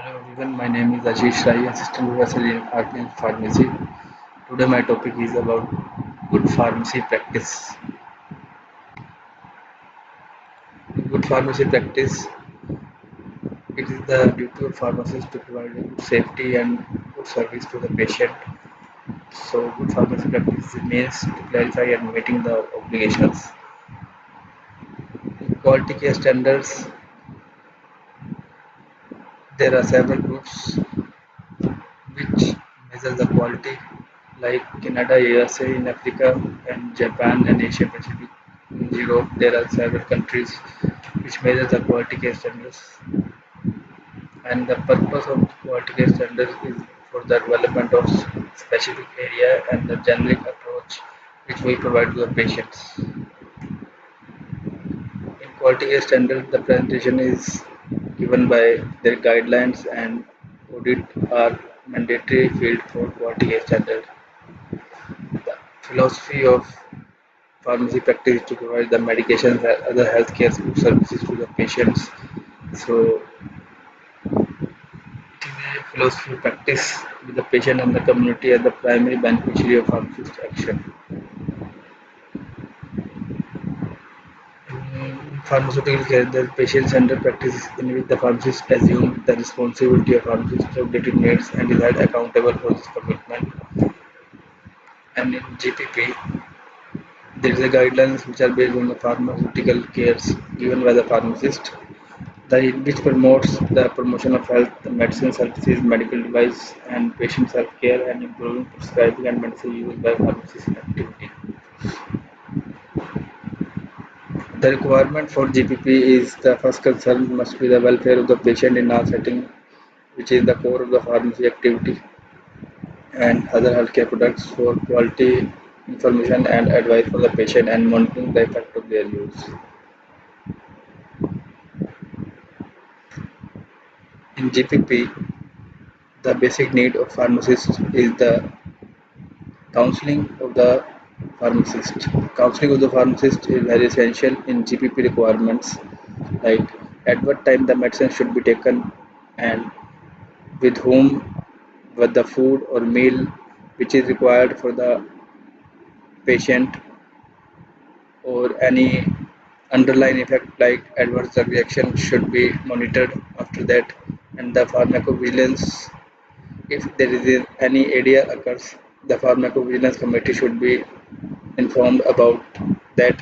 Hello everyone, my name is Ashish Rahi, Assistant Professor in RPIIT Pharmacy. Today my topic is about good pharmacy practice. Good pharmacy practice, it is the duty of pharmacist to provide a good safety and good service to the patient. So good pharmacy practice means to clarify and meeting the obligations. In quality care standards, there are several groups which measure the quality like Canada, USA, in Africa, and Japan and Asia Pacific. In Europe, there are several countries which measure the quality care standards, and the purpose of quality care standards is for the development of specific area and the generic approach which we provide to the patients. In quality care standards, the presentation is given by their guidelines and audit are mandatory field for quality care standard. The philosophy of pharmacy practice is to provide the medications and other healthcare services to the patients. So it is a philosophy of practice with the patient and the community as the primary beneficiary of pharmacist action. In pharmaceutical care, the patient-centered practice in which the pharmacist assumes the responsibility of pharmacist's updated needs and is held accountable for his commitment. And in GPP, there is a guidelines which are based on the pharmaceutical cares given by the pharmacist, which promotes the promotion of health, medicine services, medical device, and patient self-care, and improving prescribing and medicine use by pharmacist activity. The requirement for GPP is the first concern must be the welfare of the patient in all settings, which is the core of the pharmacy activity, and other healthcare products for quality information and advice for the patient and monitoring the effect of their use. In GPP, the basic need of pharmacist is the counseling of the pharmacist. Counseling of the pharmacist is very essential in GPP requirements, like at what time the medicine should be taken and with whom, with the food or meal which is required for the patient, or any underlying effect like adverse drug reaction should be monitored after that, and the pharmacovigilance, if there is any ADR occurs, the pharmacovigilance committee should be informed about that.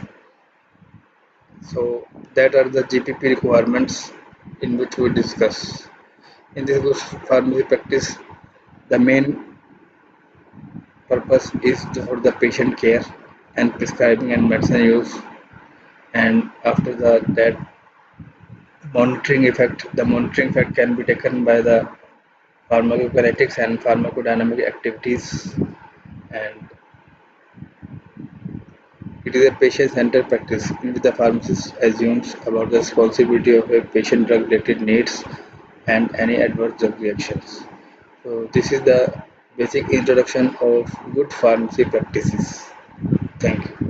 So that are the GPP requirements in which we discuss. In this course pharmacy practice, the main purpose is for the patient care and prescribing and medicine use, and after that the monitoring effect can be taken by the pharmacokinetics and pharmacodynamic activities, and it is a patient-centered practice in which the pharmacist assumes about the responsibility of a patient drug-related needs and any adverse drug reactions. So this is the basic introduction of good pharmacy practices. Thank you.